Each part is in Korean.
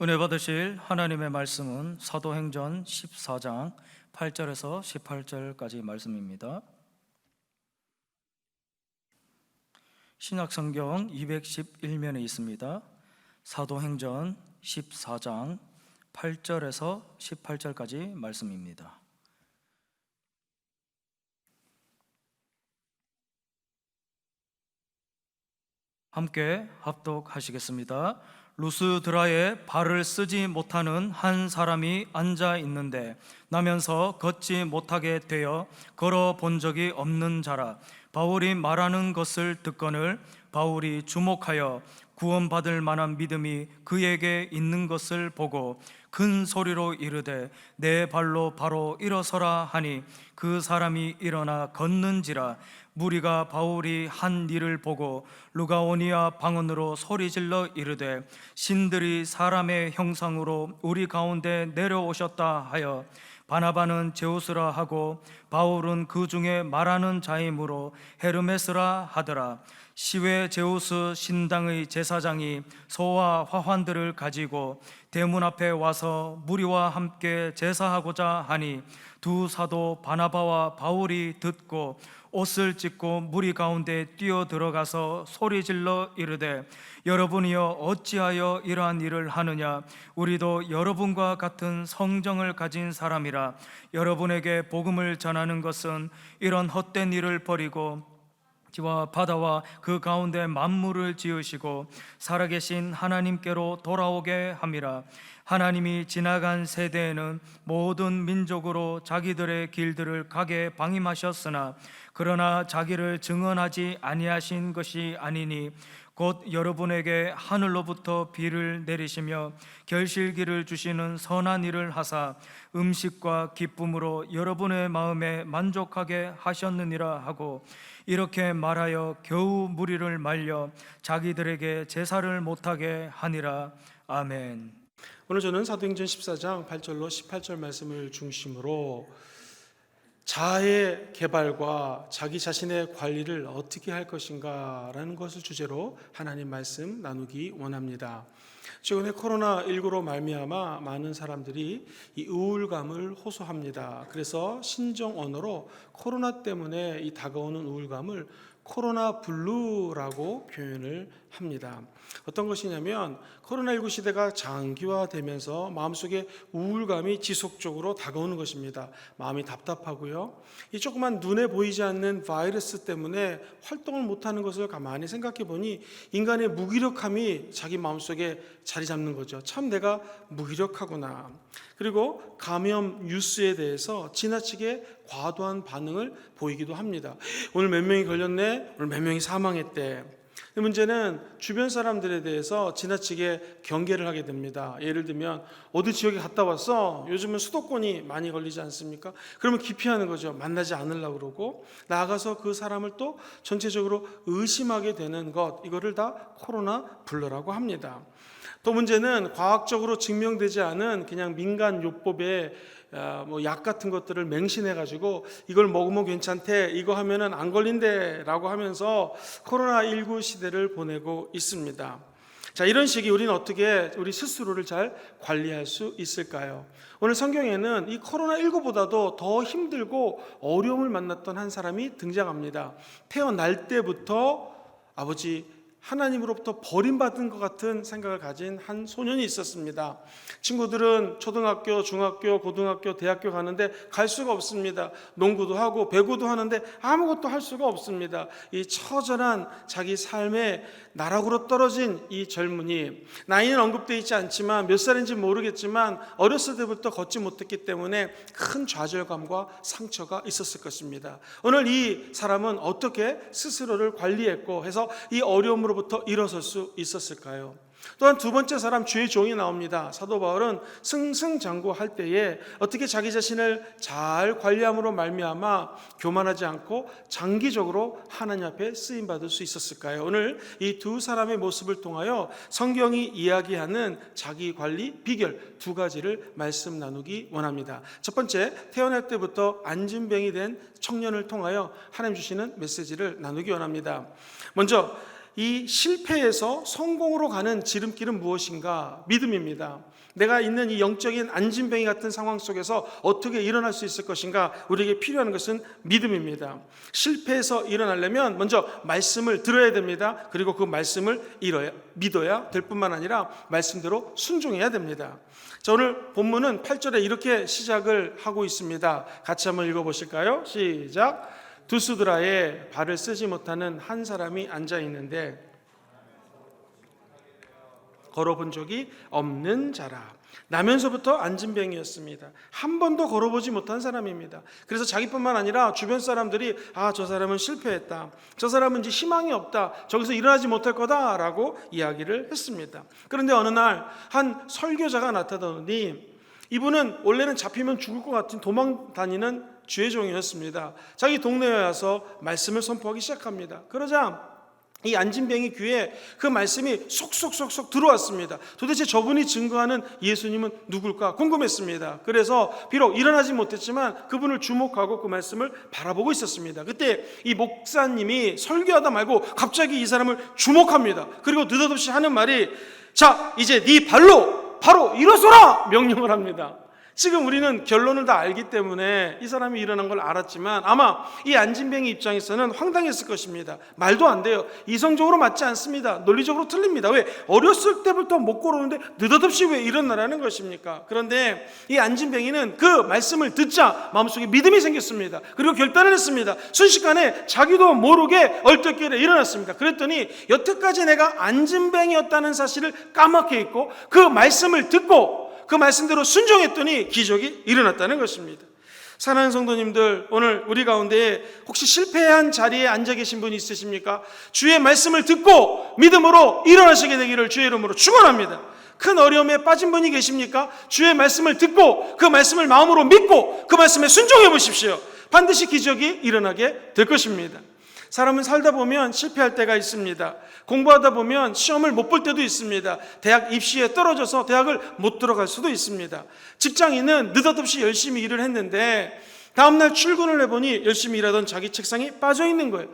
은혜 받으실 하나님의 말씀은 사도행전 14장 8절에서 18절까지 말씀입니다. 신약성경 211면에 있습니다. 사도행전 14장 8절에서 18절까지 말씀입니다. 함께 합독하시겠습니다. 루스드라에 발을 쓰지 못하는 한 사람이 앉아 있는데 나면서 걷지 못하게 되어 걸어 본 적이 없는 자라. 바울이 말하는 것을 듣거늘 바울이 주목하여 구원받을 만한 믿음이 그에게 있는 것을 보고 큰 소리로 이르되 내 발로 바로 일어서라 하니 그 사람이 일어나 걷는지라. 무리가 바울이 한 일을 보고 루가오니아 방언으로 소리질러 이르되 신들이 사람의 형상으로 우리 가운데 내려오셨다 하여 바나바는 제우스라 하고 바울은 그 중에 말하는 자이므로 헤르메스라 하더라. 시외 제우스 신당의 제사장이 소와 화환들을 가지고 대문 앞에 와서 무리와 함께 제사하고자 하니 두 사도 바나바와 바울이 듣고 옷을 찢고 무리 가운데 뛰어 들어가서 소리질러 이르되 여러분이여 어찌하여 이러한 일을 하느냐. 우리도 여러분과 같은 성정을 가진 사람이라. 여러분에게 복음을 전하는 것은 이런 헛된 일을 버리고 지와 바다와 그 가운데 만물을 지으시고 살아계신 하나님께로 돌아오게 함이라. 하나님이 지나간 세대에는 모든 민족으로 자기들의 길들을 가게 방임하셨으나 그러나 자기를 증언하지 아니하신 것이 아니니 곧 여러분에게 하늘로부터 비를 내리시며 결실기를 주시는 선한 일을 하사 음식과 기쁨으로 여러분의 마음에 만족하게 하셨느니라 하고 이렇게 말하여 겨우 무리를 말려 자기들에게 제사를 못하게 하니라. 아멘. 오늘 저는 사도행전 14장 8절로 18절 말씀을 중심으로 자아의 개발과 자기 자신의 관리를 어떻게 할 것인가 라는 것을 주제로 하나님 말씀 나누기 원합니다. 최근에 코로나19로 말미암아 많은 사람들이 이 우울감을 호소합니다. 그래서 신정 언어로 코로나 때문에 이 다가오는 우울감을 코로나 블루라고 표현을 합니다. 어떤 것이냐면 코로나19 시대가 장기화되면서 마음속에 우울감이 지속적으로 다가오는 것입니다. 마음이 답답하고요. 이 조그만 눈에 보이지 않는 바이러스 때문에 활동을 못하는 것을 가만히 생각해 보니 인간의 무기력함이 자기 마음속에 자리 잡는 거죠. 참 내가 무기력하구나. 그리고 감염 뉴스에 대해서 지나치게 과도한 반응을 보이기도 합니다. 오늘 몇 명이 걸렸네, 오늘 몇 명이 사망했대. 문제는 주변 사람들에 대해서 지나치게 경계를 하게 됩니다. 예를 들면 어디 지역에 갔다 왔어? 요즘은 수도권이 많이 걸리지 않습니까? 그러면 기피하는 거죠. 만나지 않으려고 그러고 나아가서 그 사람을 또 전체적으로 의심하게 되는 것, 이거를 다 코로나 블루라고 합니다. 또 문제는 과학적으로 증명되지 않은 그냥 민간 요법에 약 같은 것들을 맹신해가지고 이걸 먹으면 괜찮대, 이거 하면은 안 걸린대 라고 하면서 코로나19 시대를 보내고 있습니다. 자, 이런 시기 우리는 어떻게 우리 스스로를 잘 관리할 수 있을까요? 오늘 성경에는 이 코로나19보다도 더 힘들고 어려움을 만났던 한 사람이 등장합니다. 태어날 때부터 아버지 하나님으로부터 버림받은 것 같은 생각을 가진 한 소년이 있었습니다. 친구들은 초등학교, 중학교, 고등학교, 대학교 가는데 갈 수가 없습니다. 농구도 하고 배구도 하는데 아무것도 할 수가 없습니다. 이 처절한 자기 삶의 나락으로 떨어진 이 젊은이, 나이는 언급되어 있지 않지만 몇 살인지 모르겠지만 어렸을 때부터 걷지 못했기 때문에 큰 좌절감과 상처가 있었을 것입니다. 오늘 이 사람은 어떻게 스스로를 관리했고 해서 이 어려움으로부터 일어설 수 있었을까요? 또한 두 번째 사람, 주의 종이 나옵니다. 사도 바울은 승승장구할 때에 어떻게 자기 자신을 잘 관리함으로 말미암아 교만하지 않고 장기적으로 하나님 앞에 쓰임받을 수 있었을까요? 오늘 이 두 사람의 모습을 통하여 성경이 이야기하는 자기 관리 비결 두 가지를 말씀 나누기 원합니다. 첫 번째, 태어날 때부터 안진뱅이 된 청년을 통하여 하나님 주시는 메시지를 나누기 원합니다. 먼저 이 실패에서 성공으로 가는 지름길은 무엇인가? 믿음입니다. 내가 있는 이 영적인 안진뱅이 같은 상황 속에서 어떻게 일어날 수 있을 것인가? 우리에게 필요한 것은 믿음입니다. 실패에서 일어나려면 먼저 말씀을 들어야 됩니다. 그리고 그 말씀을 믿어야 될 뿐만 아니라 말씀대로 순종해야 됩니다. 자, 오늘 본문은 8절에 이렇게 시작을 하고 있습니다. 같이 한번 읽어보실까요? 시작. 두수드라에 발을 쓰지 못하는 한 사람이 앉아 있는데 걸어본 적이 없는 자라. 나면서부터 안진뱅이였습니다. 한 번도 걸어보지 못한 사람입니다. 그래서 자기뿐만 아니라 주변 사람들이 저 사람은 실패했다, 저 사람은 이제 희망이 없다, 저기서 일어나지 못할 거다라고 이야기를 했습니다. 그런데 어느 날 한 설교자가 나타나더니 이분은 원래는 잡히면 죽을 것 같은 도망 다니는 죄종이었습니다. 자기 동네에 와서 말씀을 선포하기 시작합니다. 그러자 이 안진뱅이 귀에 그 말씀이 속속속속 들어왔습니다. 도대체 저분이 증거하는 예수님은 누굴까 궁금했습니다. 그래서 비록 일어나지 못했지만 그분을 주목하고 그 말씀을 바라보고 있었습니다. 그때 이 목사님이 설교하다 말고 갑자기 이 사람을 주목합니다. 그리고 느닷없이 하는 말이, 자, 이제 네 발로 바로 일어서라 명령을 합니다. 지금 우리는 결론을 다 알기 때문에 이 사람이 일어난 걸 알았지만 아마 이 안진뱅이 입장에서는 황당했을 것입니다. 말도 안 돼요. 이성적으로 맞지 않습니다. 논리적으로 틀립니다. 왜? 어렸을 때부터 못 걸었는데 느닷없이 왜 일어나라는 것입니까? 그런데 이 안진뱅이는 그 말씀을 듣자 마음속에 믿음이 생겼습니다. 그리고 결단을 했습니다. 순식간에 자기도 모르게 얼떨결에 일어났습니다. 그랬더니 여태까지 내가 안진뱅이였다는 사실을 까맣게 잊고 그 말씀을 듣고 그 말씀대로 순종했더니 기적이 일어났다는 것입니다. 사랑하는 성도님들, 오늘 우리 가운데 혹시 실패한 자리에 앉아 계신 분이 있으십니까? 주의 말씀을 듣고 믿음으로 일어나시게 되기를 주의 이름으로 축원합니다. 큰 어려움에 빠진 분이 계십니까? 주의 말씀을 듣고 그 말씀을 마음으로 믿고 그 말씀에 순종해 보십시오. 반드시 기적이 일어나게 될 것입니다. 사람은 살다 보면 실패할 때가 있습니다. 공부하다 보면 시험을 못 볼 때도 있습니다. 대학 입시에 떨어져서 대학을 못 들어갈 수도 있습니다. 직장인은 느닷없이 열심히 일을 했는데 다음날 출근을 해보니 열심히 일하던 자기 책상에 빠져 있는 거예요.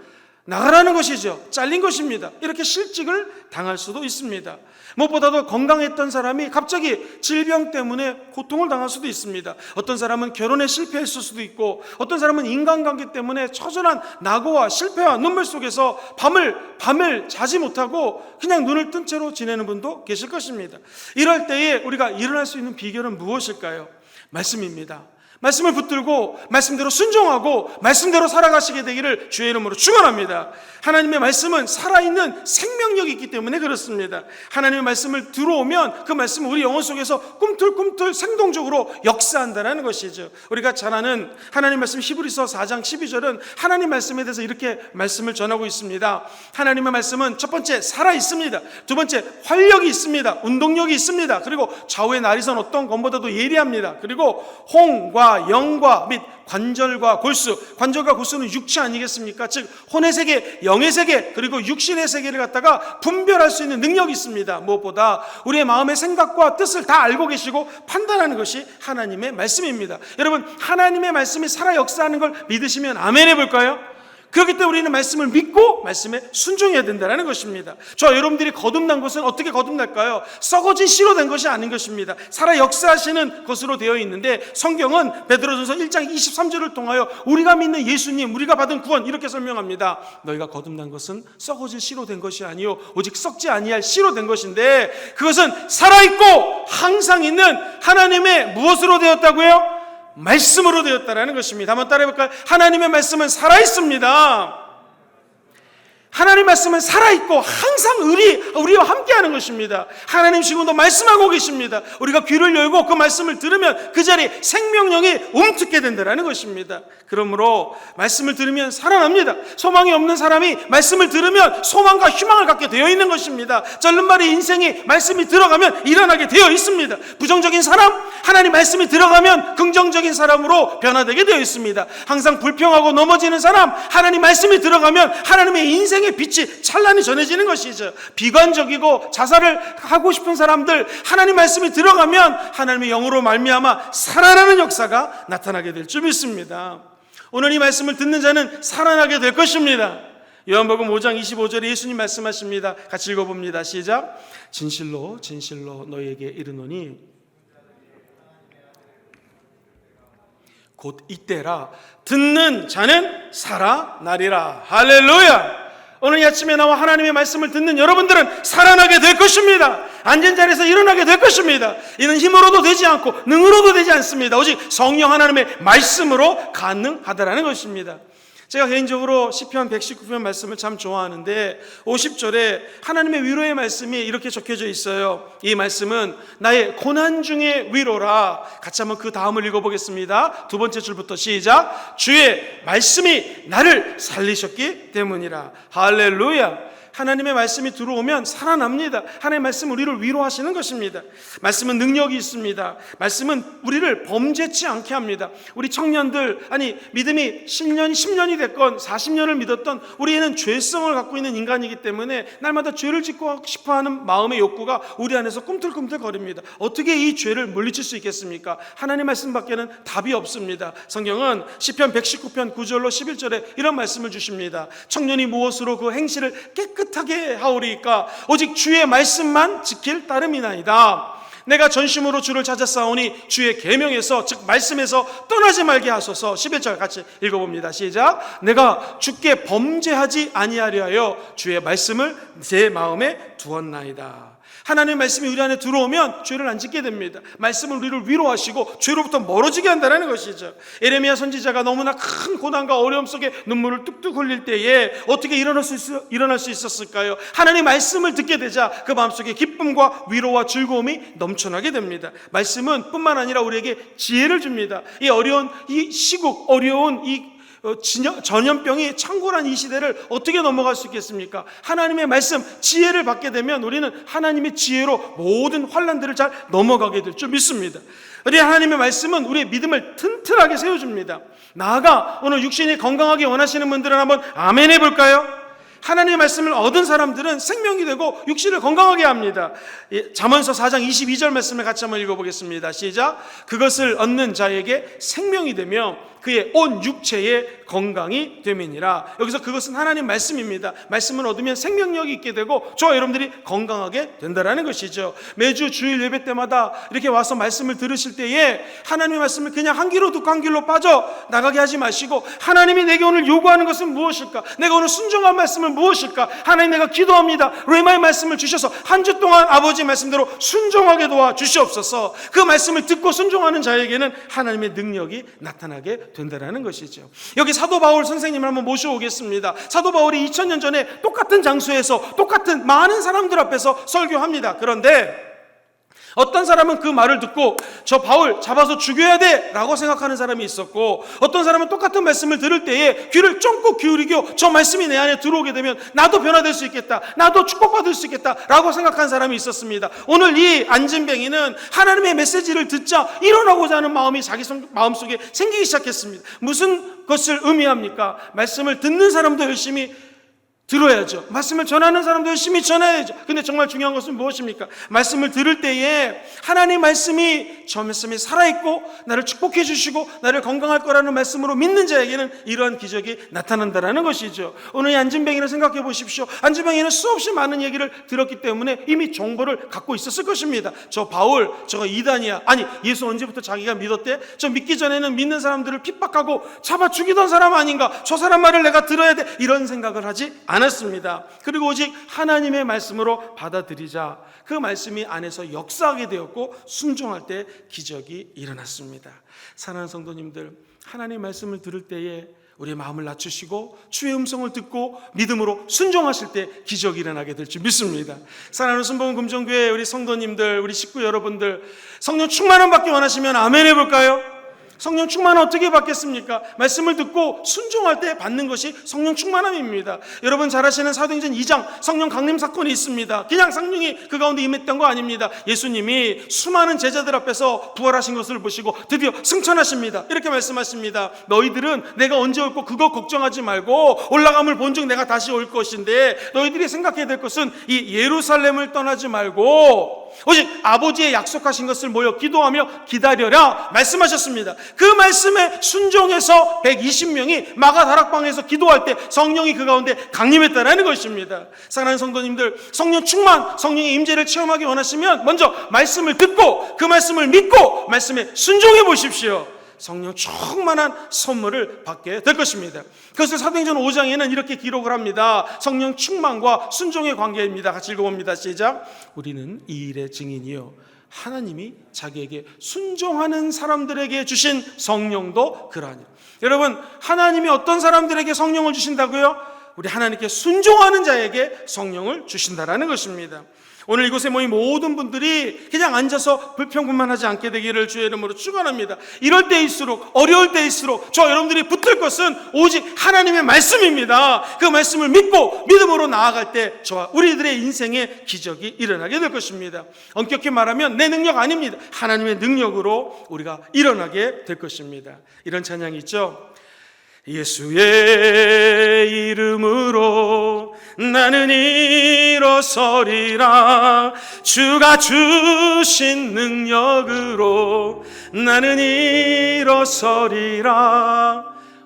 나가라는 것이죠. 잘린 것입니다. 이렇게 실직을 당할 수도 있습니다. 무엇보다도 건강했던 사람이 갑자기 질병 때문에 고통을 당할 수도 있습니다. 어떤 사람은 결혼에 실패했을 수도 있고, 어떤 사람은 인간관계 때문에 처절한 낙오와 실패와 눈물 속에서 밤을 자지 못하고 그냥 눈을 뜬 채로 지내는 분도 계실 것입니다. 이럴 때에 우리가 일어날 수 있는 비결은 무엇일까요? 말씀입니다. 말씀을 붙들고 말씀대로 순종하고 말씀대로 살아가시게 되기를 주의 이름으로 축원합니다. 하나님의 말씀은 살아있는 생명력이 있기 때문에 그렇습니다. 하나님의 말씀을 들어오면 그 말씀은 우리 영혼 속에서 꿈틀꿈틀 생동적으로 역사한다는 것이죠. 우리가 잘 아는 하나님 말씀 히브리서 4장 12절은 하나님 말씀에 대해서 이렇게 말씀을 전하고 있습니다. 하나님의 말씀은 첫 번째 살아있습니다. 두 번째 활력이 있습니다. 운동력이 있습니다. 그리고 좌우의 나리선 어떤 것보다도 예리합니다. 그리고 홍과 영과 및 관절과 골수, 관절과 골수는 육체 아니겠습니까? 즉 혼의 세계, 영의 세계, 그리고 육신의 세계를 갖다가 분별할 수 있는 능력이 있습니다. 무엇보다 우리의 마음의 생각과 뜻을 다 알고 계시고 판단하는 것이 하나님의 말씀입니다. 여러분, 하나님의 말씀이 살아 역사하는 걸 믿으시면 아멘 해볼까요? 그렇기 때문에 우리는 말씀을 믿고 말씀에 순종해야 된다는 것입니다. 저 여러분들이 거듭난 것은 어떻게 거듭날까요? 썩어진 씨로 된 것이 아닌 것입니다. 살아 역사하시는 것으로 되어 있는데 성경은 베드로전서 1장 23절을 통하여 우리가 믿는 예수님, 우리가 받은 구원 이렇게 설명합니다. 너희가 거듭난 것은 썩어질 씨로 된 것이 아니요 오직 썩지 아니할 씨로 된 것인데 그것은 살아있고 항상 있는 하나님의 무엇으로 되었다고요? 말씀으로 되었다라는 것입니다. 한번 따라해볼까요? 하나님의 말씀은 살아있습니다. 하나님 말씀은 살아있고 항상 우리와 함께하는 것입니다. 하나님 지금도 말씀하고 계십니다. 우리가 귀를 열고 그 말씀을 들으면 그 자리에 생명력이 움트게 된다는 것입니다. 그러므로 말씀을 들으면 살아납니다. 소망이 없는 사람이 말씀을 들으면 소망과 희망을 갖게 되어 있는 것입니다. 절름발이 인생이 말씀이 들어가면 일어나게 되어 있습니다. 부정적인 사람, 하나님 말씀이 들어가면 긍정적인 사람으로 변화되게 되어 있습니다. 항상 불평하고 넘어지는 사람, 하나님 말씀이 들어가면 하나님의 인생의 빛이 찬란히 전해지는 것이죠. 비관적이고 자살을 하고 싶은 사람들, 하나님 말씀이 들어가면 하나님의 영으로 말미암아 살아나는 역사가 나타나게 될 줄 믿습니다. 오늘 이 말씀을 듣는 자는 살아나게 될 것입니다. 요한복음 5장 25절에 예수님 말씀하십니다. 같이 읽어봅니다. 시작. 진실로 진실로 너희에게 이르노니 곧 이때라 듣는 자는 살아나리라. 할렐루야. 오늘 이 아침에 나와 하나님의 말씀을 듣는 여러분들은 살아나게 될 것입니다. 앉은 자리에서 일어나게 될 것입니다. 이는 힘으로도 되지 않고 능으로도 되지 않습니다. 오직 성령 하나님의 말씀으로 가능하다라는 것입니다. 제가 개인적으로 시편 119편 말씀을 참 좋아하는데 50절에 하나님의 위로의 말씀이 이렇게 적혀져 있어요. 이 말씀은 나의 고난 중의 위로라. 같이 한번 그 다음을 읽어보겠습니다. 두 번째 줄부터 시작. 주의 말씀이 나를 살리셨기 때문이라. 할렐루야. 하나님의 말씀이 들어오면 살아납니다. 하나님의 말씀은 우리를 위로하시는 것입니다. 말씀은 능력이 있습니다. 말씀은 우리를 범죄치 않게 합니다. 우리 청년들, 아니 믿음이 10년이 됐건 40년을 믿었던 우리는 죄성을 갖고 있는 인간이기 때문에 날마다 죄를 짓고 싶어하는 마음의 욕구가 우리 안에서 꿈틀꿈틀 거립니다. 어떻게 이 죄를 물리칠 수 있겠습니까? 하나님의 말씀밖에는 답이 없습니다. 성경은 시편 119편 9절로 11절에 이런 말씀을 주십니다. 청년이 무엇으로 그 행실을 깨끗하게 하오리까? 오직 주의 말씀만 지킬 따름이나이다. 내가 전심으로 주를 찾았사오니 주의 계명에서 즉 말씀에서 떠나지 말게 하소서. 11절 같이 읽어봅니다. 시작. 내가 주께 범죄하지 아니하려 하여 주의 말씀을 제 마음에 두었나이다. 하나님의 말씀이 우리 안에 들어오면 죄를 안 짓게 됩니다. 말씀은 우리를 위로하시고 죄로부터 멀어지게 한다는 것이죠. 에레미야 선지자가 너무나 큰 고난과 어려움 속에 눈물을 뚝뚝 흘릴 때에 어떻게 일어날 수 있었을까요? 하나님의 말씀을 듣게 되자 그 마음속에 기쁨과 위로와 즐거움이 넘쳐나게 됩니다. 말씀은 뿐만 아니라 우리에게 지혜를 줍니다. 이 어려운 이 시국, 어려운 이 전염병이 창궐한 이 시대를 어떻게 넘어갈 수 있겠습니까? 하나님의 말씀, 지혜를 받게 되면 우리는 하나님의 지혜로 모든 환난들을 잘 넘어가게 될 줄 믿습니다. 우리 하나님의 말씀은 우리의 믿음을 튼튼하게 세워줍니다. 나아가 오늘 육신이 건강하게 원하시는 분들은 한번 아멘 해볼까요? 하나님의 말씀을 얻은 사람들은 생명이 되고 육신을 건강하게 합니다. 잠언서 4장 22절 말씀을 같이 한번 읽어보겠습니다. 시작. 그것을 얻는 자에게 생명이 되며 그의 온 육체의 건강이 됨이니라. 여기서 그것은 하나님 말씀입니다. 말씀을 얻으면 생명력이 있게 되고 저와 여러분들이 건강하게 된다는 것이죠. 매주 주일 예배 때마다 이렇게 와서 말씀을 들으실 때에 하나님의 말씀을 그냥 한 귀로 듣고 한 귀로 빠져 나가게 하지 마시고 하나님이 내게 오늘 요구하는 것은 무엇일까? 내가 오늘 순종한 말씀은 무엇일까? 하나님 내가 기도합니다. 레마의 말씀을 주셔서 한 주 동안 아버지 말씀대로 순종하게 도와 주시옵소서. 그 말씀을 듣고 순종하는 자에게는 하나님의 능력이 나타나게 된다는 것이죠. 여기 사도 바울 선생님을 한번 모셔오겠습니다. 사도 바울이 2000년 전에 똑같은 장소에서 똑같은 많은 사람들 앞에서 설교합니다. 그런데 어떤 사람은 그 말을 듣고 저 바울 잡아서 죽여야 돼 라고 생각하는 사람이 있었고, 어떤 사람은 똑같은 말씀을 들을 때에 귀를 쫑긋 기울이고 저 말씀이 내 안에 들어오게 되면 나도 변화될 수 있겠다, 나도 축복받을 수 있겠다 라고 생각한 사람이 있었습니다. 오늘 이 안진뱅이는 하나님의 메시지를 듣자 일어나고자 하는 마음이 자기 마음속에 생기기 시작했습니다. 무슨 것을 의미합니까? 말씀을 듣는 사람도 열심히 들어야죠. 말씀을 전하는 사람도 열심히 전해야죠. 근데 정말 중요한 것은 무엇입니까? 말씀을 들을 때에 하나님 말씀이 저 말씀이 살아있고 나를 축복해 주시고 나를 건강할 거라는 말씀으로 믿는 자에게는 이러한 기적이 나타난다는 것이죠. 오늘 이 안진뱅이를 생각해 보십시오. 안진뱅이는 수없이 많은 얘기를 들었기 때문에 이미 정보를 갖고 있었을 것입니다. 저 바울 저거 이단이야, 아니 예수 언제부터 자기가 믿었대? 저 믿기 전에는 믿는 사람들을 핍박하고 잡아 죽이던 사람 아닌가? 저 사람 말을 내가 들어야 돼, 이런 생각을 하지 않았습니다. 그리고 오직 하나님의 말씀으로 받아들이자 그 말씀이 안에서 역사하게 되었고 순종할 때 기적이 일어났습니다. 사랑하는 성도님들, 하나님의 말씀을 들을 때에 우리의 마음을 낮추시고 주의 음성을 듣고 믿음으로 순종하실 때 기적이 일어나게 될 줄 믿습니다. 사랑하는 순복음 금정교회 우리 성도님들, 우리 식구 여러분들, 성령 충만함 받기 원하시면 아멘 해볼까요? 성령 충만은 어떻게 받겠습니까? 말씀을 듣고 순종할 때 받는 것이 성령 충만함입니다. 여러분 잘 아시는 사도행전 2장 성령 강림 사건이 있습니다. 그냥 성령이 그 가운데 임했던 거 아닙니다. 예수님이 수많은 제자들 앞에서 부활하신 것을 보시고 드디어 승천하십니다. 이렇게 말씀하십니다. 너희들은 내가 언제 올고 그거 걱정하지 말고 올라감을 본즉 내가 다시 올 것인데 너희들이 생각해야 될 것은 이 예루살렘을 떠나지 말고 말고 오직 아버지의 약속하신 것을 모여 기도하며 기다려라 말씀하셨습니다. 그 말씀에 순종해서 120명이 마가다락방에서 기도할 때 성령이 그 가운데 강림했다라는 것입니다. 사랑하는 성도님들, 성령 충만, 성령의 임재를 체험하기 원하시면 먼저 말씀을 듣고 그 말씀을 믿고 말씀에 순종해 보십시오. 성령 충만한 선물을 받게 될 것입니다. 그것을 사도행전 5장에는 이렇게 기록을 합니다. 성령 충만과 순종의 관계입니다. 같이 읽어봅니다. 시작. 우리는 이 일의 증인이요 하나님이 자기에게 순종하는 사람들에게 주신 성령도 그러하니. 여러분, 하나님이 어떤 사람들에게 성령을 주신다고요? 우리 하나님께 순종하는 자에게 성령을 주신다라는 것입니다. 오늘 이곳에 모인 모든 분들이 그냥 앉아서 불평불만하지 않게 되기를 주의 이름으로 축원합니다. 이럴 때일수록, 어려울 때일수록 저 여러분들이 붙들 것은 오직 하나님의 말씀입니다. 그 말씀을 믿고 믿음으로 나아갈 때 저와 우리들의 인생에 기적이 일어나게 될 것입니다. 엄격히 말하면 내 능력 아닙니다. 하나님의 능력으로 우리가 일어나게 될 것입니다. 이런 찬양이 있죠. 예수의 이름으로 나는 일어서리라. 주가 주신 능력으로 나는 일어서리라.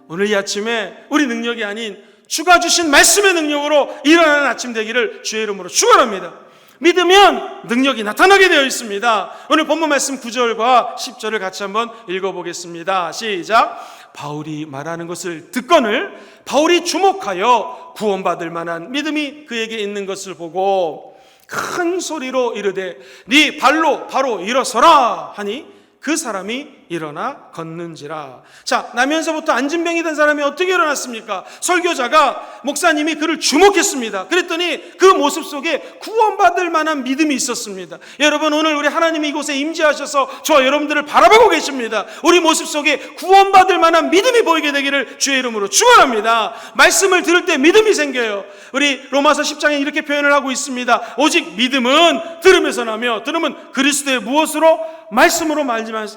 오늘 이 아침에 우리 능력이 아닌 주가 주신 말씀의 능력으로 일어나는 아침 되기를 주의 이름으로 축원합니다. 믿으면 능력이 나타나게 되어 있습니다. 오늘 본문 말씀 9절과 10절을 같이 한번 읽어보겠습니다. 시작. 바울이 말하는 것을 듣거늘 바울이 주목하여 구원받을 만한 믿음이 그에게 있는 것을 보고 큰 소리로 이르되 네 발로 바로 일어서라 하니 그 사람이 일어나 걷는지라. 자, 나면서부터 안진병이 된 사람이 어떻게 일어났습니까? 설교자가, 목사님이 그를 주목했습니다. 그랬더니 그 모습 속에 구원받을 만한 믿음이 있었습니다. 여러분, 오늘 우리 하나님이 이곳에 임재하셔서 저와 여러분들을 바라보고 계십니다. 우리 모습 속에 구원받을 만한 믿음이 보이게 되기를 주의 이름으로 축원합니다. 말씀을 들을 때 믿음이 생겨요. 우리 로마서 10장에 이렇게 표현을 하고 있습니다. 오직 믿음은 들음에서 나며 들음은 그리스도의 무엇으로? 말씀으로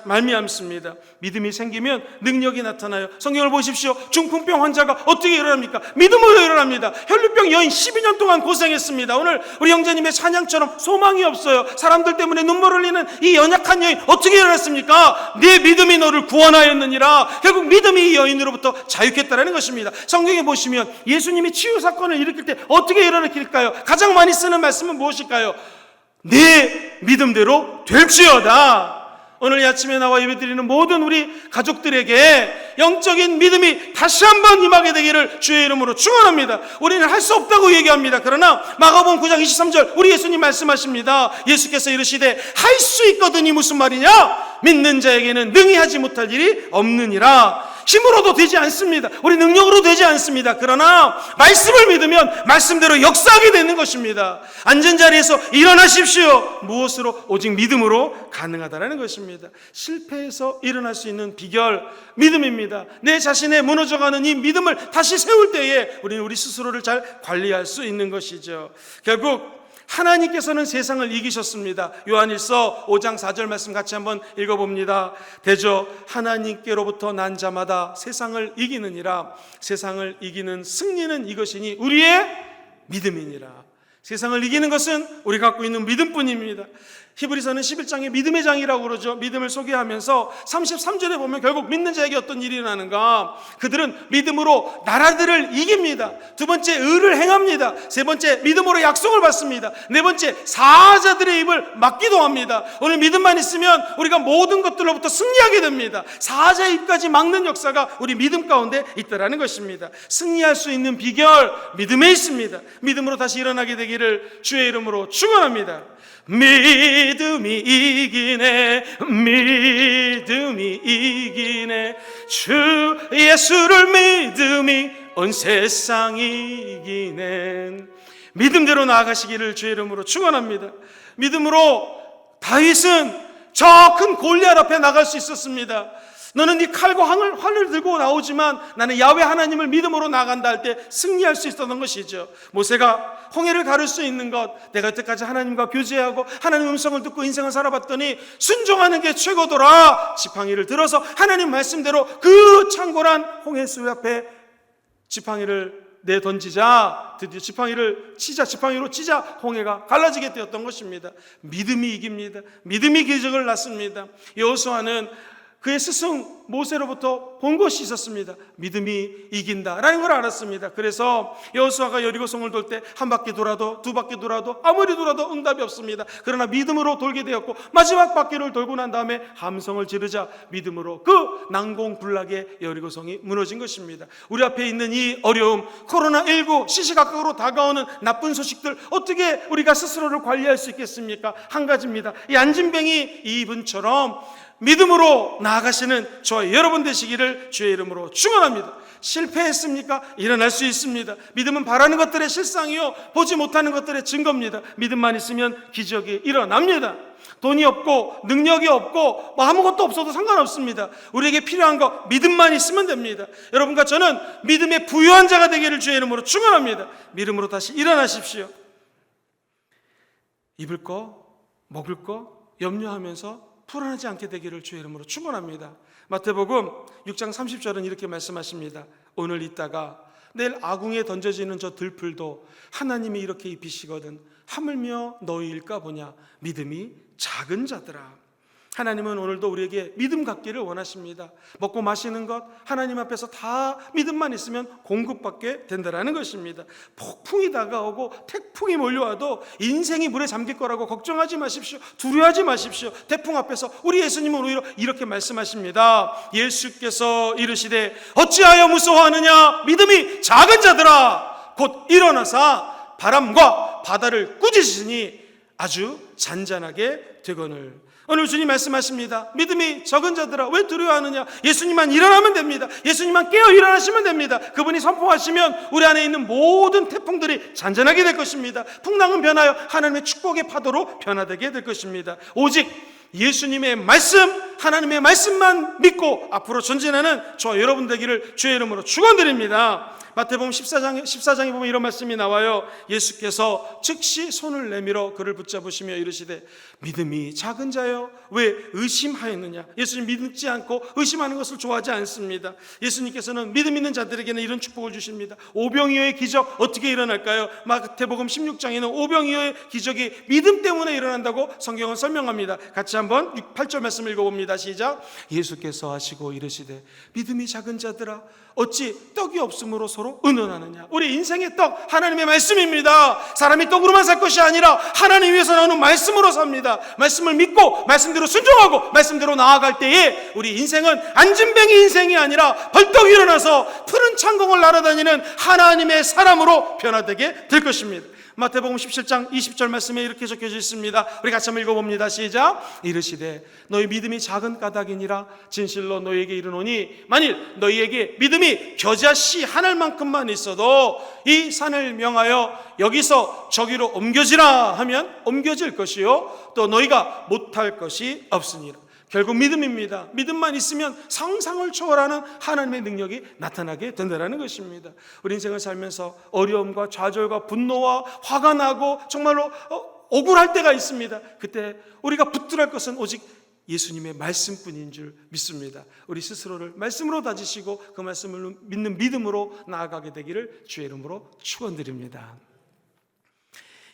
말미암습니다. 믿음이 생기면 능력이 나타나요. 성경을 보십시오. 중풍병 환자가 어떻게 일어납니까? 믿음으로 일어납니다. 혈루병 여인 12년 동안 고생했습니다. 오늘 우리 형제님의 찬양처럼 소망이 없어요. 사람들 때문에 눈물 흘리는 이 연약한 여인 어떻게 일어났습니까? 네 믿음이 너를 구원하였느니라. 결국 믿음이 이 여인으로부터 자유했다는 것입니다. 성경에 보시면 예수님이 치유 사건을 일으킬 때 어떻게 일어났길까요? 가장 많이 쓰는 말씀은 무엇일까요? 네 믿음대로 될지어다. 오늘 이 아침에 나와 예배드리는 모든 우리 가족들에게 영적인 믿음이 다시 한번 임하게 되기를 주의 이름으로 축원합니다. 우리는 할 수 없다고 얘기합니다. 그러나 마가복음 9장 23절 우리 예수님 말씀하십니다. 예수께서 이르시되 할 수 있거든이 무슨 말이냐? 믿는 자에게는 능히 하지 못할 일이 없느니라. 힘으로도 되지 않습니다. 우리 능력으로 되지 않습니다. 그러나 말씀을 믿으면 말씀대로 역사하게 되는 것입니다. 앉은 자리에서 일어나십시오. 무엇으로? 오직 믿음으로 가능하다는 것입니다. 실패해서 일어날 수 있는 비결 믿음입니다. 내 자신의 무너져가는 이 믿음을 다시 세울 때에 우리는 우리 스스로를 잘 관리할 수 있는 것이죠. 결국 하나님께서는 세상을 이기셨습니다. 요한일서 5장 4절 말씀 같이 한번 읽어봅니다. 대저 하나님께로부터 난 자마다 세상을 이기느니라. 세상을 이기는 승리는 이것이니 우리의 믿음이니라. 세상을 이기는 것은 우리가 갖고 있는 믿음뿐입니다. 히브리서는 11장에 믿음의 장이라고 그러죠. 믿음을 소개하면서 33절에 보면 결국 믿는 자에게 어떤 일이 일어나는가? 그들은 믿음으로 나라들을 이깁니다. 두 번째, 의를 행합니다. 세 번째, 믿음으로 약속을 받습니다. 네 번째, 사자들의 입을 막기도 합니다. 오늘 믿음만 있으면 우리가 모든 것들로부터 승리하게 됩니다. 사자의 입까지 막는 역사가 우리 믿음 가운데 있다라는 것입니다. 승리할 수 있는 비결 믿음에 있습니다. 믿음으로 다시 일어나게 되기를 주의 이름으로 축원합니다. 믿음이 이기네, 믿음이 이기네, 주 예수를 믿음이 온 세상이 이기네. 믿음대로 나아가시기를 주의 이름으로 축원합니다. 믿음으로 다윗은 저 큰 골리앗 앞에 나갈 수 있었습니다. 너는 네 칼과 활을 들고 나오지만 나는 야훼 하나님을 믿음으로 나간다 할 때 승리할 수 있었던 것이죠. 모세가 홍해를 가를 수 있는 것, 내가 여태까지 하나님과 교제하고 하나님 음성을 듣고 인생을 살아봤더니 순종하는 게 최고더라. 지팡이를 들어서 하나님 말씀대로 그 창궐한 홍해수 앞에 지팡이를 내던지자 드디어 지팡이로 치자 홍해가 갈라지게 되었던 것입니다. 믿음이 이깁니다. 믿음이 기적을 낳습니다. 여호수아는 그의 스승 모세로부터 본 것이 있었습니다. 믿음이 이긴다라는 걸 알았습니다. 그래서 여호수아가 여리고성을 돌 때 한 바퀴 돌아도 두 바퀴 돌아도 아무리 돌아도 응답이 없습니다. 그러나 믿음으로 돌게 되었고 마지막 바퀴를 돌고 난 다음에 함성을 지르자 믿음으로 그 난공불락의 여리고성이 무너진 것입니다. 우리 앞에 있는 이 어려움, 코로나19 시시각각으로 다가오는 나쁜 소식들 어떻게 우리가 스스로를 관리할 수 있겠습니까? 한 가지입니다. 이 안진뱅이 이분처럼 믿음으로 나아가시는 저와 여러분 되시기를 주의 이름으로 축원합니다. 실패했습니까? 일어날 수 있습니다. 믿음은 바라는 것들의 실상이요 보지 못하는 것들의 증거입니다. 믿음만 있으면 기적이 일어납니다. 돈이 없고 능력이 없고 뭐 아무것도 없어도 상관없습니다. 우리에게 필요한 거 믿음만 있으면 됩니다. 여러분과 저는 믿음의 부유한 자가 되기를 주의 이름으로 축원합니다. 믿음으로 다시 일어나십시오. 입을 거 먹을 거 염려하면서 불안하지 않게 되기를 주의 이름으로 축원합니다. 마태복음 6장 30절은 이렇게 말씀하십니다. 오늘 있다가 내일 아궁이에 던져지는 저 들풀도 하나님이 이렇게 입히시거든 하물며 너희일까 보냐. 믿음이 작은 자들아. 하나님은 오늘도 우리에게 믿음 갖기를 원하십니다. 먹고 마시는 것 하나님 앞에서 다 믿음만 있으면 공급받게 된다는 것입니다. 폭풍이 다가오고 태풍이 몰려와도 인생이 물에 잠길 거라고 걱정하지 마십시오. 두려워하지 마십시오. 태풍 앞에서 우리 예수님은 오히려 이렇게 말씀하십니다. 예수께서 이르시되 어찌하여 무서워하느냐. 믿음이 작은 자들아 곧 일어나사 바람과 바다를 꾸짖으시니 아주 잔잔하게 되거늘. 오늘 주님 말씀하십니다. 믿음이 적은 자들아 왜 두려워하느냐. 예수님만 일어나면 됩니다. 예수님만 깨어 일어나시면 됩니다. 그분이 선포하시면 우리 안에 있는 모든 태풍들이 잔잔하게 될 것입니다. 풍랑은 변하여 하나님의 축복의 파도로 변화되게 될 것입니다. 오직 예수님의 말씀, 하나님의 말씀만 믿고 앞으로 전진하는 저와 여러분 되기를 주의 이름으로 축원드립니다. 마태복음 14장에 보면 이런 말씀이 나와요. 예수께서 즉시 손을 내밀어 그를 붙잡으시며 이르시되 믿음이 작은 자여 왜 의심하였느냐. 예수님 믿지 않고 의심하는 것을 좋아하지 않습니다. 예수님께서는 믿음 있는 자들에게는 이런 축복을 주십니다. 오병이어의 기적 어떻게 일어날까요? 마태복음 16장에는 오병이어의 기적이 믿음 때문에 일어난다고 성경은 설명합니다. 같이 한번 8절 말씀 읽어봅니다. 시작. 예수께서 하시고 이르시되 믿음이 작은 자들아 어찌 떡이 없으므로 서로 의논하느냐. 우리 인생의 떡 하나님의 말씀입니다. 사람이 떡으로만 살 것이 아니라 하나님 위해서 나오는 말씀으로 삽니다. 말씀을 믿고 말씀대로 순종하고 말씀대로 나아갈 때에 우리 인생은 안진뱅이 인생이 아니라 벌떡 일어나서 푸른 창공을 날아다니는 하나님의 사람으로 변화되게 될 것입니다. 마태복음 17장 20절 말씀에 이렇게 적혀져 있습니다. 우리 같이 한번 읽어봅니다. 시작. 이르시되 너희 믿음이 작은 까닭이니라 진실로 너희에게 이르노니 만일 너희에게 믿음이 겨자씨 한 알만큼만 있어도 이 산을 명하여 여기서 저기로 옮겨지라 하면 옮겨질 것이요 또 너희가 못할 것이 없으니라. 결국 믿음입니다. 믿음만 있으면 상상을 초월하는 하나님의 능력이 나타나게 된다는 것입니다. 우리 인생을 살면서 어려움과 좌절과 분노와 화가 나고 정말로 억울할 때가 있습니다. 그때 우리가 붙들할 것은 오직 예수님의 말씀뿐인 줄 믿습니다. 우리 스스로를 말씀으로 다지시고 그 말씀을 믿는 믿음으로 나아가게 되기를 주의 이름으로 축원드립니다.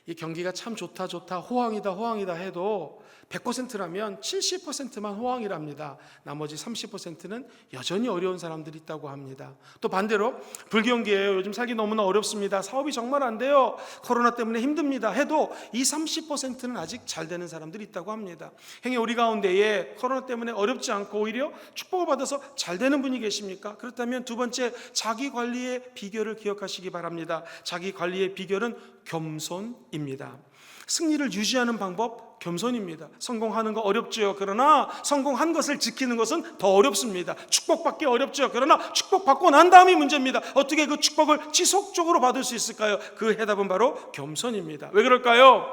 이 경기가 참 좋다 호황이다 해도 100%라면 70%만 호황이랍니다. 나머지 30%는 여전히 어려운 사람들이 있다고 합니다. 또 반대로 불경기예요. 요즘 살기 너무나 어렵습니다. 사업이 정말 안 돼요. 코로나 때문에 힘듭니다 해도 이 30%는 아직 잘 되는 사람들이 있다고 합니다. 행여 우리 가운데에 코로나 때문에 어렵지 않고 오히려 축복을 받아서 잘 되는 분이 계십니까? 그렇다면 두 번째, 자기 관리의 비결을 기억하시기 바랍니다. 자기 관리의 비결은 겸손입니다. 승리를 유지하는 방법 겸손입니다. 성공하는 거 어렵죠. 그러나 성공한 것을 지키는 것은 더 어렵습니다. 축복받기 어렵죠. 그러나 축복받고 난 다음이 문제입니다. 어떻게 그 축복을 지속적으로 받을 수 있을까요? 그 해답은 바로 겸손입니다. 왜 그럴까요?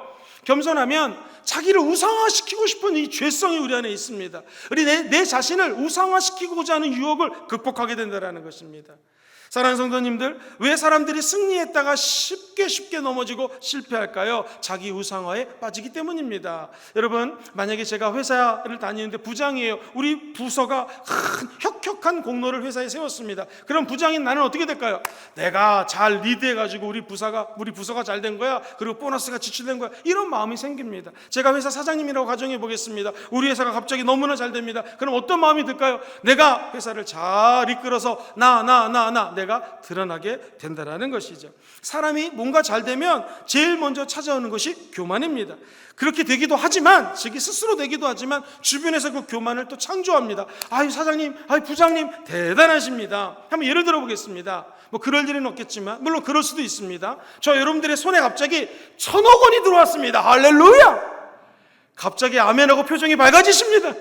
겸손하면 자기를 우상화시키고 싶은 이 죄성이 우리 안에 있습니다. 우리 내 자신을 우상화시키고자 하는 유혹을 극복하게 된다는 것입니다. 사랑하는 성도님들, 왜 사람들이 승리했다가 쉽게 넘어지고 실패할까요? 자기 우상화에 빠지기 때문입니다. 여러분, 만약에 제가 회사를 다니는데 부장이에요. 우리 부서가 큰 혁혁한 공로를 회사에 세웠습니다. 그럼 부장인 나는 어떻게 될까요? 내가 잘 리드해가지고 우리 부서가 잘 된 거야. 그리고 보너스가 지출된 거야. 이런 마음이 생깁니다. 제가 회사 사장님이라고 가정해 보겠습니다. 우리 회사가 갑자기 너무나 잘 됩니다. 그럼 어떤 마음이 들까요? 내가 회사를 잘 이끌어서 내가 드러나게 된다라는 것이죠. 사람이 뭔가 잘 되면 제일 먼저 찾아오는 것이 교만입니다. 그렇게 되기도 하지만, 자기 스스로 되기도 하지만 주변에서 그 교만을 또 창조합니다. 아유 사장님, 아유 부장님 대단하십니다. 한번 예를 들어 보겠습니다. 뭐 그럴 일은 없겠지만, 물론 그럴 수도 있습니다. 저 여러분들의 손에 갑자기 1,000억 원이 들어왔습니다. 할렐루야! 갑자기 아멘하고 표정이 밝아지십니다.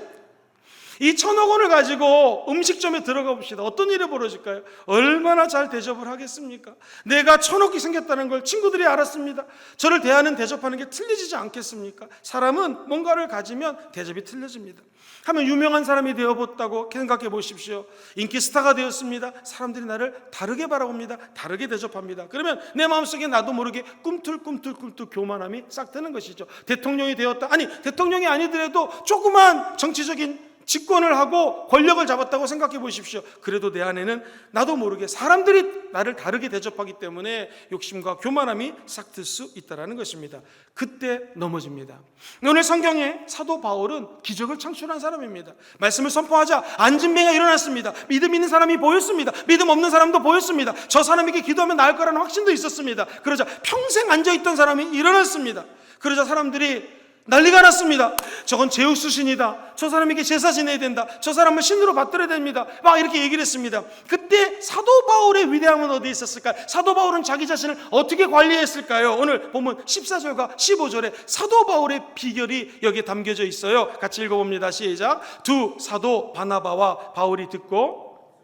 이 1,000억 원을 가지고 음식점에 들어가 봅시다. 어떤 일이 벌어질까요? 얼마나 잘 대접을 하겠습니까? 내가 1,000억이 생겼다는 걸 친구들이 알았습니다. 저를 대하는 대접하는 게 틀려지지 않겠습니까? 사람은 뭔가를 가지면 대접이 틀려집니다. 하면 유명한 사람이 되어봤다고 생각해 보십시오. 인기 스타가 되었습니다. 사람들이 나를 다르게 바라봅니다. 다르게 대접합니다. 그러면 내 마음속에 나도 모르게 꿈틀꿈틀 교만함이 싹 트는 것이죠. 대통령이 되었다. 아니, 대통령이 아니더라도 조그만 정치적인 집권을 하고 권력을 잡았다고 생각해 보십시오. 그래도 내 안에는 나도 모르게 사람들이 나를 다르게 대접하기 때문에 욕심과 교만함이 싹틀 수 있다는 것입니다. 그때 넘어집니다. 오늘 성경에 사도 바울은 기적을 창출한 사람입니다. 말씀을 선포하자 안진뱅이가 일어났습니다. 믿음 있는 사람이 보였습니다. 믿음 없는 사람도 보였습니다. 저 사람에게 기도하면 나을 거라는 확신도 있었습니다. 그러자 평생 앉아있던 사람이 일어났습니다. 그러자 사람들이 난리가 났습니다. 저건 제우스 신이다. 저 사람에게 제사 지내야 된다. 저 사람을 신으로 받들어야 됩니다. 막 이렇게 얘기를 했습니다. 그때 사도 바울의 위대함은 어디에 있었을까요? 사도 바울은 자기 자신을 어떻게 관리했을까요? 오늘 보면 14절과 15절에 사도 바울의 비결이 여기에 담겨져 있어요. 같이 읽어봅니다. 시작. 두 사도 바나바와 바울이 듣고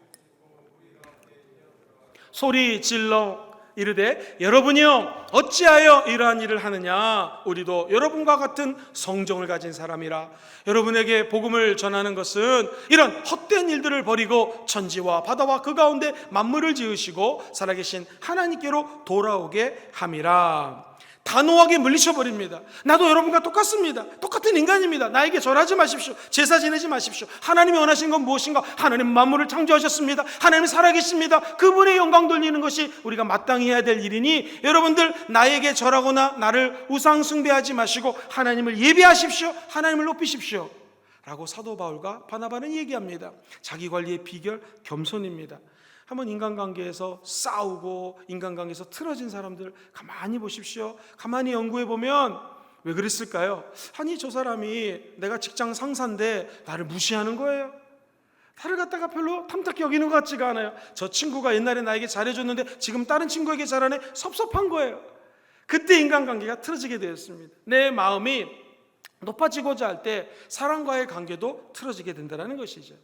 소리 질러 이르되 여러분이요 어찌하여 이러한 일을 하느냐? 우리도 여러분과 같은 성정을 가진 사람이라. 여러분에게 복음을 전하는 것은 이런 헛된 일들을 버리고 천지와 바다와 그 가운데 만물을 지으시고 살아계신 하나님께로 돌아오게 함이라. 단호하게 물리쳐버립니다. 나도 여러분과 똑같습니다. 똑같은 인간입니다. 나에게 절하지 마십시오. 제사 지내지 마십시오. 하나님이 원하신 건 무엇인가? 하나님 만물을 창조하셨습니다. 하나님 살아계십니다. 그분의 영광 돌리는 것이 우리가 마땅히 해야 될 일이니 여러분들 나에게 절하거나 나를 우상 숭배하지 마시고 하나님을 예배하십시오. 하나님을 높이십시오 라고 사도 바울과 바나바는 얘기합니다. 자기 관리의 비결 겸손입니다. 한번 인간관계에서 싸우고 인간관계에서 틀어진 사람들 가만히 보십시오. 가만히 연구해 보면 왜 그랬을까요? 아니 저 사람이 내가 직장 상사인데 나를 무시하는 거예요. 나를 갖다가 별로 탐탁히 여기는 것 같지가 않아요. 저 친구가 옛날에 나에게 잘해줬는데 지금 다른 친구에게 잘하네. 섭섭한 거예요. 그때 인간관계가 틀어지게 되었습니다. 내 마음이 높아지고자 할 때 사람과의 관계도 틀어지게 된다는 것이죠.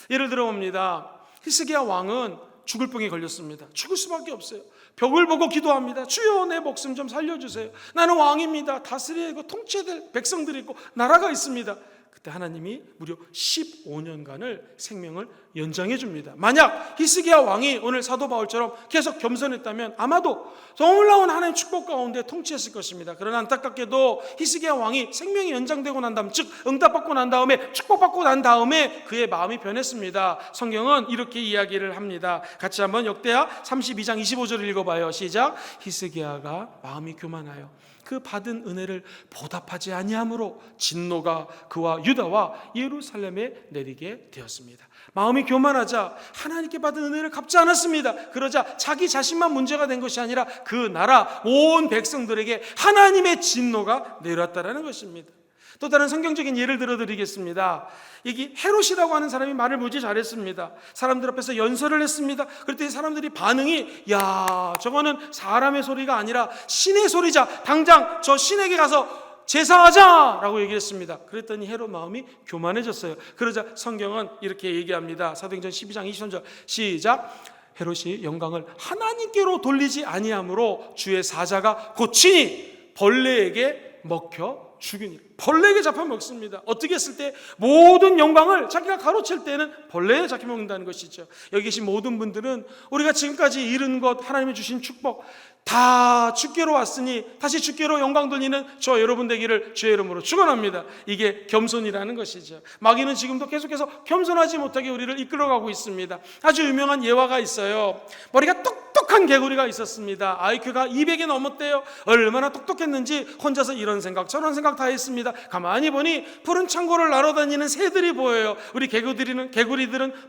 예를 들어 봅니다. 히스기야 왕은 죽을 병에 걸렸습니다. 죽을 수밖에 없어요. 벽을 보고 기도합니다. 주여 내 목숨 좀 살려주세요. 나는 왕입니다. 다스려야 하고 통치해야 될 백성들이 있고 나라가 있습니다. 그때 하나님이 무려 15년간을 생명을 연장해 줍니다. 만약 히스기야 왕이 오늘 사도 바울처럼 계속 겸손했다면 아마도 놀라운 하나님의 축복 가운데 통치했을 것입니다. 그러나 안타깝게도 히스기야 왕이 생명이 연장되고 난 다음, 즉 응답받고 난 다음에 축복받고 난 다음에 그의 마음이 변했습니다. 성경은 이렇게 이야기를 합니다. 같이 한번 역대하 32장 25절을 읽어봐요. 시작. 히스기야가 마음이 교만하여 그 받은 은혜를 보답하지 아니함으로 진노가 그와 유다와 예루살렘에 내리게 되었습니다. 마음이 교만하자 하나님께 받은 은혜를 갚지 않았습니다. 그러자 자기 자신만 문제가 된 것이 아니라 그 나라 온 백성들에게 하나님의 진노가 내려왔다는 것입니다. 또 다른 성경적인 예를 들어드리겠습니다. 여기 헤롯이라고 하는 사람이 말을 무지 잘했습니다. 사람들 앞에서 연설을 했습니다. 그랬더니 사람들이 반응이 야 저거는 사람의 소리가 아니라 신의 소리자. 당장 저 신에게 가서 제사하자라고 얘기를 했습니다. 그랬더니 헤롯 마음이 교만해졌어요. 그러자 성경은 이렇게 얘기합니다. 사도행전 12장 23절 시작. 헤롯이 영광을 하나님께로 돌리지 아니하므로 주의 사자가 곧 친히 벌레에게 먹혀 죽이니 벌레에게 잡혀먹습니다. 어떻게 했을 때 모든 영광을 자기가 가로챌 때는 벌레에 잡혀먹는다는 것이죠. 여기 계신 모든 분들은 우리가 지금까지 이룬 것, 하나님이 주신 축복 다 주께로 왔으니 다시 주께로 영광 돌리는 저 여러분 되기를 주의 이름으로 축원합니다. 이게 겸손이라는 것이죠. 마귀는 지금도 계속해서 겸손하지 못하게 우리를 이끌어가고 있습니다. 아주 유명한 예화가 있어요. 머리가 똑똑한 개구리가 있었습니다. IQ가 200이 넘었대요. 얼마나 똑똑했는지 혼자서 이런 생각 저런 생각 다 했습니다. 가만히 보니 푸른 창고를 날아다니는 새들이 보여요. 우리 개구리들은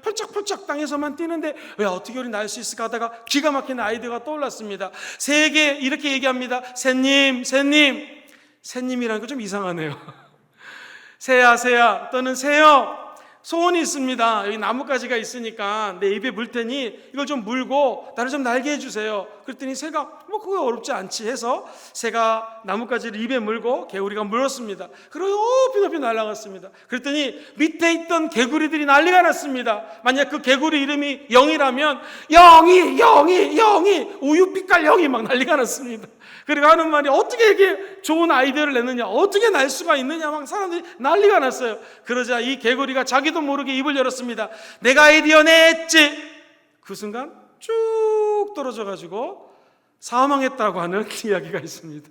펄쩍펄쩍 땅에서만 뛰는데 왜 어떻게 우리 날 수 있을까 하다가 기가 막힌 아이디어가 떠올랐습니다. 새에게 이렇게 얘기합니다. 새님이라는 거 좀 이상하네요. 새야 또는 새여, 소원이 있습니다. 여기 나뭇가지가 있으니까 내 입에 물 테니 이걸 좀 물고 나를 좀 날게 해주세요. 그랬더니 새가 그거 어렵지 않지 해서 새가 나뭇가지를 입에 물고 개구리가 물었습니다. 그리고 높이 날아갔습니다. 그랬더니 밑에 있던 개구리들이 난리가 났습니다. 만약 그 개구리 이름이 영이라면 영이 우유빛깔 영이 막 난리가 났습니다. 그리고 하는 말이 어떻게 이렇게 좋은 아이디어를 내느냐, 어떻게 날 수가 있느냐, 막 사람들이 난리가 났어요. 그러자 이 개구리가 자기도 모르게 입을 열었습니다. 내가 아이디어 냈지. 그 순간 쭉 떨어져 가지고 사망했다고 하는 이야기가 있습니다.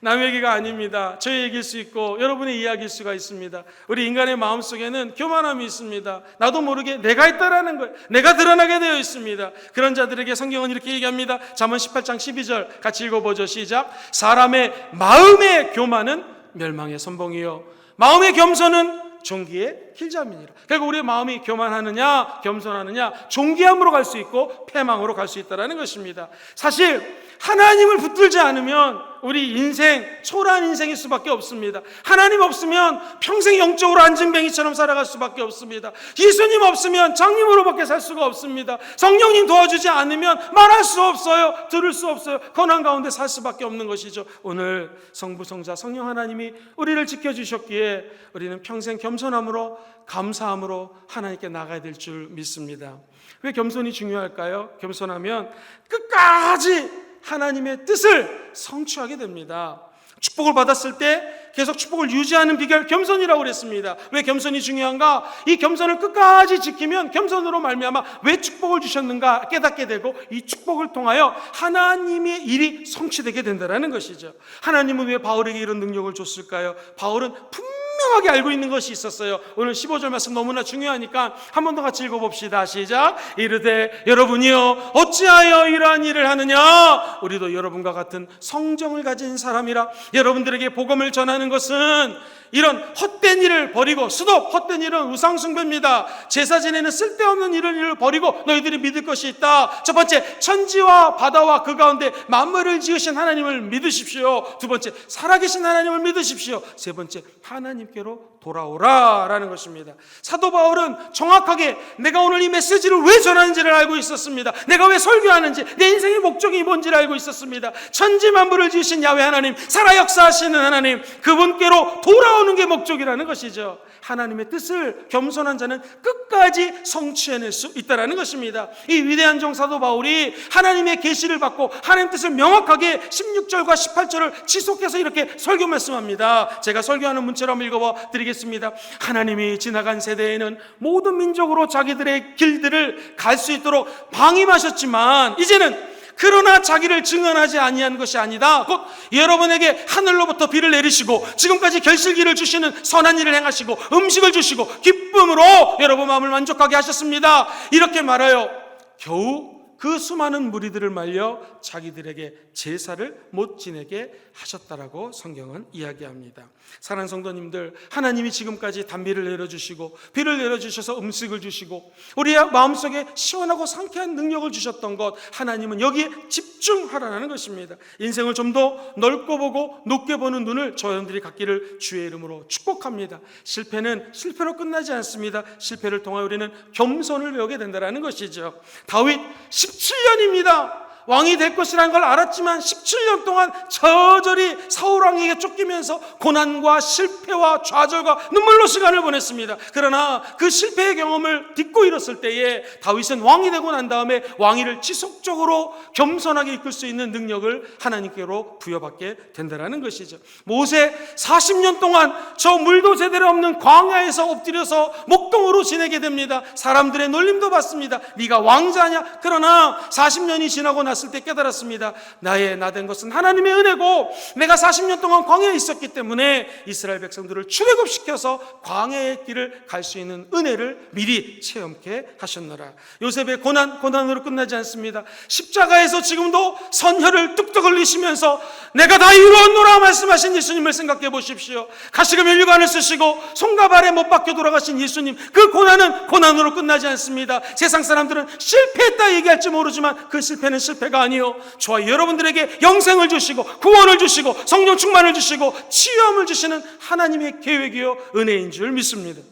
남의 얘기가 아닙니다. 저의 얘기일 수 있고 여러분의 이야기일 수가 있습니다. 우리 인간의 마음속에는 교만함이 있습니다. 나도 모르게 내가 있다라는 거예요. 내가 드러나게 되어 있습니다. 그런 자들에게 성경은 이렇게 얘기합니다. 잠언 18장 12절 같이 읽어보죠. 시작. 사람의 마음의 교만은 멸망의 선봉이요 마음의 겸손은 존귀의 길잠이니라. 결국 우리의 마음이 교만하느냐 겸손하느냐 존귀함으로 갈 수 있고 패망으로 갈 수 있다는 것입니다. 사실 하나님을 붙들지 않으면 우리 인생 초라한 인생일 수밖에 없습니다. 하나님 없으면 평생 영적으로 안진뱅이처럼 살아갈 수밖에 없습니다. 예수님 없으면 장님으로밖에 살 수가 없습니다. 성령님 도와주지 않으면 말할 수 없어요. 들을 수 없어요. 고난 가운데 살 수밖에 없는 것이죠. 오늘 성부 성자 성령 하나님이 우리를 지켜주셨기에 우리는 평생 겸손함으로 감사함으로 하나님께 나가야 될 줄 믿습니다. 왜 겸손이 중요할까요? 겸손하면 끝까지 하나님의 뜻을 성취하게 됩니다. 축복을 받았을 때 계속 축복을 유지하는 비결 겸손이라고 그랬습니다. 왜 겸손이 중요한가? 이 겸손을 끝까지 지키면 겸손으로 말미암아 왜 축복을 주셨는가 깨닫게 되고 이 축복을 통하여 하나님의 일이 성취되게 된다는 것이죠. 하나님은 왜 바울에게 이런 능력을 줬을까요? 바울은 분명하게 알고 있는 것이 있었어요. 오늘 15절 말씀 너무나 중요하니까 한 번 더 같이 읽어봅시다. 시작. 이르되 여러분이요 어찌하여 이러한 일을 하느냐? 우리도 여러분과 같은 성정을 가진 사람이라. 여러분들에게 복음을 전하는 것은 이런 헛된 일을 버리고, 수도 헛된 일은 우상숭배입니다. 제사 지내는 쓸데없는 일을 버리고 너희들이 믿을 것이 있다. 첫 번째, 천지와 바다와 그 가운데 만물을 지으신 하나님을 믿으십시오. 두 번째, 살아계신 하나님을 믿으십시오. 세 번째, 하나님께로 돌아오라라는 것입니다. 사도 바울은 정확하게 내가 오늘 이 메시지를 왜 전하는지를 알고 있었습니다. 내가 왜 설교하는지, 내 인생의 목적이 뭔지를 알고 있었습니다. 천지 만물을 지으신 야훼 하나님, 살아 역사하시는 하나님, 그분께로 돌아오는 게 목적이라는 것이죠. 하나님의 뜻을 겸손한 자는 끝까지 성취해낼 수 있다는 것입니다. 이 위대한 종 사도 바울이 하나님의 계시를 받고 하나님 뜻을 명확하게 16절과 18절을 지속해서 이렇게 설교 말씀합니다. 제가 설교하는 문체로 한번 읽어봐 드리겠습니다. 하나님이 지나간 세대에는 모든 민족으로 자기들의 길들을 갈 수 있도록 방임하셨지만 이제는 그러나 자기를 증언하지 아니한 것이 아니다. 곧 여러분에게 하늘로부터 비를 내리시고 지금까지 결실기를 주시는 선한 일을 행하시고 음식을 주시고 기쁨으로 여러분 마음을 만족하게 하셨습니다. 이렇게 말하여 겨우 그 수많은 무리들을 말려 자기들에게 제사를 못 지내게 하셨다라고 성경은 이야기합니다. 사랑하는 성도님들, 하나님이 지금까지 단비를 내려주시고 비를 내려주셔서 음식을 주시고 우리의 마음속에 시원하고 상쾌한 능력을 주셨던 것, 하나님은 여기에 집중하라는 것입니다. 인생을 좀 더 넓고 보고 높게 보는 눈을 저희들이 갖기를 주의 이름으로 축복합니다. 실패는 실패로 끝나지 않습니다. 실패를 통하여 우리는 겸손을 배우게 된다는 것이죠. 다윗 17년입니다. 왕이 될 것이라는 걸 알았지만 17년 동안 저절히 사울왕에게 쫓기면서 고난과 실패와 좌절과 눈물로 시간을 보냈습니다. 그러나 그 실패의 경험을 딛고 일었을 때에 다윗은 왕이 되고 난 다음에 왕위를 지속적으로 겸손하게 이끌 수 있는 능력을 하나님께로 부여받게 된다는 것이죠. 모세 40년 동안 저 물도 제대로 없는 광야에서 엎드려서 목동으로 지내게 됩니다. 사람들의 놀림도 받습니다. 네가 왕자냐? 그러나 40년이 지나고 났을 때 깨달았습니다. 나 된 것은 하나님의 은혜고 내가 40년 동안 광야에 있었기 때문에 이스라엘 백성들을 출애굽시켜서 광야의 길을 갈 수 있는 은혜를 미리 체험케 하셨노라. 요셉의 고난으로 끝나지 않습니다. 십자가에서 지금도 선혈을 뚝뚝 흘리시면서 내가 다 이루었노라 말씀하신 예수님을 생각해 보십시오. 가시금 혈류관을 쓰시고 손과 발에 못 박혀 돌아가신 예수님, 그 고난은 고난으로 끝나지 않습니다. 세상 사람들은 실패했다 얘기할지 모르지만 그 실패는 실패가 아니요, 저와 여러분들에게 영생을 주시고 구원을 주시고 성령 충만을 주시고 치유함을 주시는 하나님의 계획이요 은혜인 줄 믿습니다.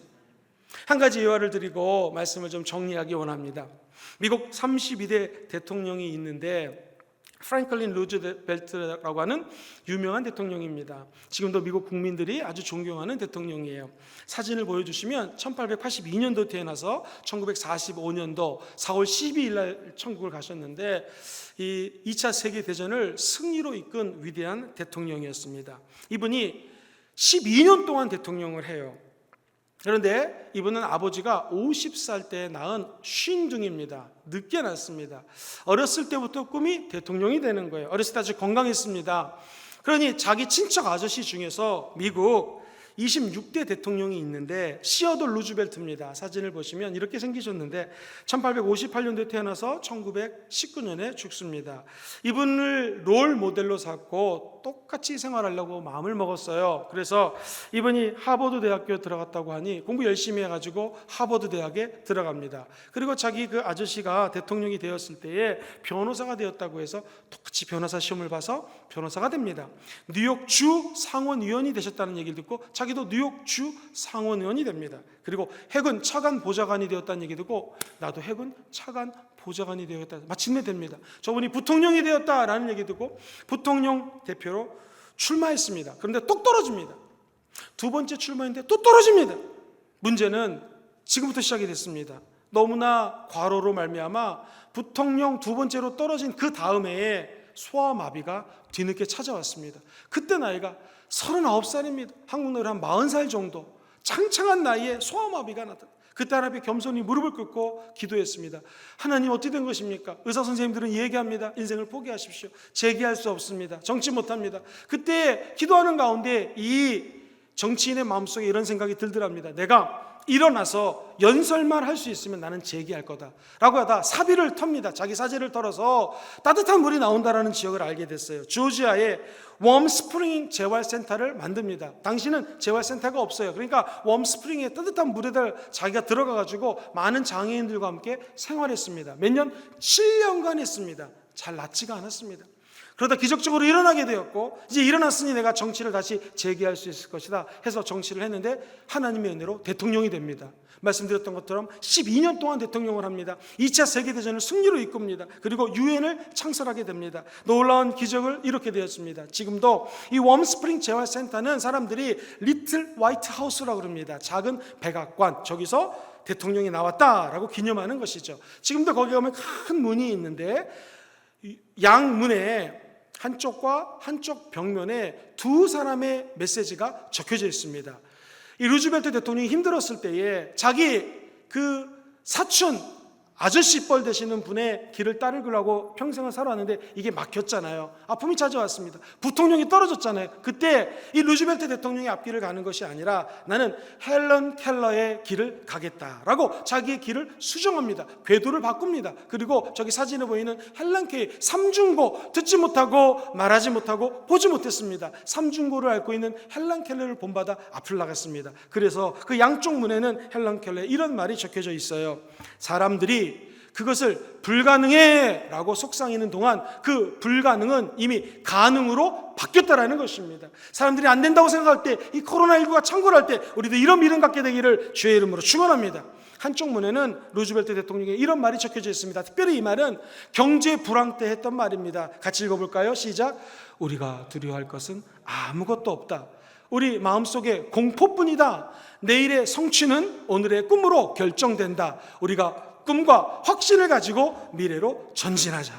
한 가지 예화를 드리고 말씀을 좀 정리하기 원합니다. 미국 32대 대통령이 있는데 프랭클린 루즈벨트라고 하는 유명한 대통령입니다. 지금도 미국 국민들이 아주 존경하는 대통령이에요. 사진을 보여주시면 1882년도 태어나서 1945년도 4월 12일 날 천국을 가셨는데 이 2차 세계대전을 승리로 이끈 위대한 대통령이었습니다. 이분이 12년 동안 대통령을 해요. 그런데 이분은 아버지가 50살 때 낳은 쉰둥이입니다. 늦게 낳습니다. 어렸을 때부터 꿈이 대통령이 되는 거예요. 어렸을 때 아주 건강했습니다. 그러니 자기 친척 아저씨 중에서 미국 26대 대통령이 있는데 시어돌 루즈벨트입니다. 사진을 보시면 이렇게 생기셨는데 1858년도에 태어나서 1919년에 죽습니다. 이분을 롤 모델로 삼고 똑같이 생활하려고 마음을 먹었어요. 그래서 이분이 하버드 대학교에 들어갔다고 하니 공부 열심히 해가지고 하버드 대학에 들어갑니다. 그리고 자기 그 아저씨가 대통령이 되었을 때에 변호사가 되었다고 해서 똑같이 변호사 시험을 봐서 변호사가 됩니다. 뉴욕 주 상원의원이 되셨다는 얘기를 듣고 자기도 뉴욕 주 상원의원이 됩니다. 그리고 해군 차관 보좌관이 되었다는 얘기 듣고 나도 해군 차관 보좌관이 되었다. 마침내 됩니다. 저분이 부통령이 되었다라는 얘기 듣고 부통령 대표로 출마했습니다. 그런데 똑 떨어집니다. 두 번째 출마인데 또 떨어집니다. 문제는 지금부터 시작이 됐습니다. 너무나 과로로 말미암아 부통령 두 번째로 떨어진 그 다음 해에 소아마비가 뒤늦게 찾아왔습니다. 그때 나이가 39살입니다. 한국 나이로 한 40살 정도. 창창한 나이에 소아마비가 나타났다. 그때 하나님께 겸손히 무릎을 꿇고 기도했습니다. 하나님 어떻게 된 것입니까? 의사 선생님들은 얘기합니다. 인생을 포기하십시오. 재기할 수 없습니다. 정치 못합니다. 그때 기도하는 가운데 이 정치인의 마음속에 이런 생각이 들더랍니다. 내가 일어나서 연설만 할 수 있으면 나는 재기할 거다 라고 하다 사비를 텁니다. 자기 사제를 털어서 따뜻한 물이 나온다라는 지역을 알게 됐어요. 조지아에 웜스프링 재활센터를 만듭니다. 당시는 재활센터가 없어요. 그러니까 웜스프링에 따뜻한 물에다 자기가 들어가가지고 많은 장애인들과 함께 생활했습니다. 몇 년? 7년간 했습니다. 잘 낫지가 않았습니다. 그러다 기적적으로 일어나게 되었고 이제 일어났으니 내가 정치를 다시 재개할 수 있을 것이다 해서 정치를 했는데 하나님의 은혜로 대통령이 됩니다. 말씀드렸던 것처럼 12년 동안 대통령을 합니다. 2차 세계대전을 승리로 이끕니다. 그리고 유엔을 창설하게 됩니다. 놀라운 기적을 이렇게 되었습니다. 지금도 이 웜스프링 재활센터는 사람들이 리틀 화이트 하우스라고 그럽니다. 작은 백악관, 저기서 대통령이 나왔다라고 기념하는 것이죠. 지금도 거기 가면 큰 문이 있는데 양문에 한쪽과 한쪽 벽면에 두 사람의 메시지가 적혀져 있습니다. 이 루즈벨트 대통령이 힘들었을 때에 자기 그 사촌 아저씨 뻘 되시는 분의 길을 따르려고 평생을 살아왔는데 이게 막혔잖아요. 아픔이 찾아왔습니다. 부통령이 떨어졌잖아요. 그때 이 루즈벨트 대통령의 앞길을 가는 것이 아니라 나는 헬런 켈러의 길을 가겠다라고 자기의 길을 수정합니다. 궤도를 바꿉니다. 그리고 저기 사진에 보이는 헬런 켈러 삼중고, 듣지 못하고 말하지 못하고 보지 못했습니다. 삼중고를 앓고 있는 헬런 켈러를 본받아 앞을 나갔습니다. 그래서 그 양쪽 문에는 헬런 켈러의 이런 말이 적혀져 있어요. 사람들이 그것을 불가능해 라고 속상이는 동안 그 불가능은 이미 가능으로 바뀌었다라는 것입니다. 사람들이 안 된다고 생각할 때, 이 코로나19가 창궐할 때 우리도 이런 믿음 갖게 되기를 주의 이름으로 축원합니다. 한쪽 문에는 루즈벨트 대통령의 이런 말이 적혀져 있습니다. 특별히 이 말은 경제 불황 때 했던 말입니다. 같이 읽어볼까요? 시작. 우리가 두려워할 것은 아무것도 없다. 우리 마음속에 공포뿐이다. 내일의 성취는 오늘의 꿈으로 결정된다. 우리가 꿈과 확신을 가지고 미래로 전진하자.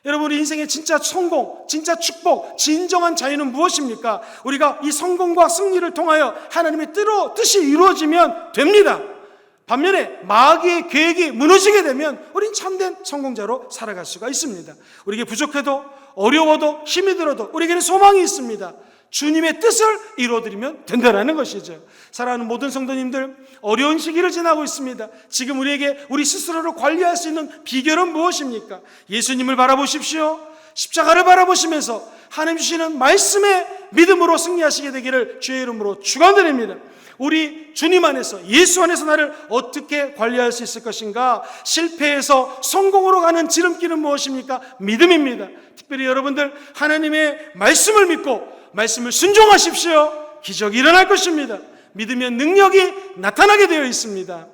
여러분, 우리 인생의 진짜 성공, 진짜 축복, 진정한 자유는 무엇입니까? 우리가 이 성공과 승리를 통하여 하나님의 뜻이 이루어지면 됩니다. 반면에 마귀의 계획이 무너지게 되면 우린 참된 성공자로 살아갈 수가 있습니다. 우리에게 부족해도 어려워도 힘이 들어도 우리에게는 소망이 있습니다. 주님의 뜻을 이루어드리면 된다는 것이죠. 사랑하는 모든 성도님들, 어려운 시기를 지나고 있습니다. 지금 우리에게 우리 스스로를 관리할 수 있는 비결은 무엇입니까? 예수님을 바라보십시오. 십자가를 바라보시면서 하나님 주시는 말씀의 믿음으로 승리하시게 되기를 주의 이름으로 축원드립니다. 우리 주님 안에서, 예수 안에서 나를 어떻게 관리할 수 있을 것인가? 실패에서 성공으로 가는 지름길은 무엇입니까? 믿음입니다. 특별히 여러분들 하나님의 말씀을 믿고 말씀을 순종하십시오. 기적이 일어날 것입니다. 믿으면 능력이 나타나게 되어 있습니다.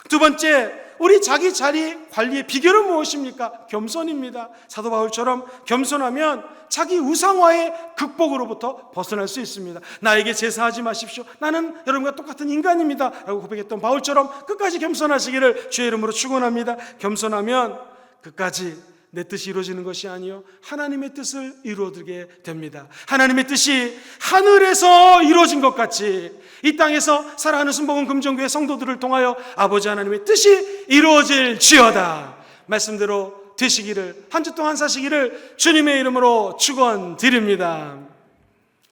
두 번째, 우리 자기 자리 관리의 비결은 무엇입니까? 겸손입니다. 사도 바울처럼 겸손하면 자기 우상화의 극복으로부터 벗어날 수 있습니다. 나에게 제사하지 마십시오. 나는 여러분과 똑같은 인간입니다 라고 고백했던 바울처럼 끝까지 겸손하시기를 주의 이름으로 축원합니다. 겸손하면 끝까지 내 뜻이 이루어지는 것이 아니요 하나님의 뜻을 이루어지게 됩니다. 하나님의 뜻이 하늘에서 이루어진 것 같이 이 땅에서 살아가는 순복음 금정교회 성도들을 통하여 아버지 하나님의 뜻이 이루어질지어다. 말씀대로 되시기를, 한 주 동안 사시기를 주님의 이름으로 축원드립니다.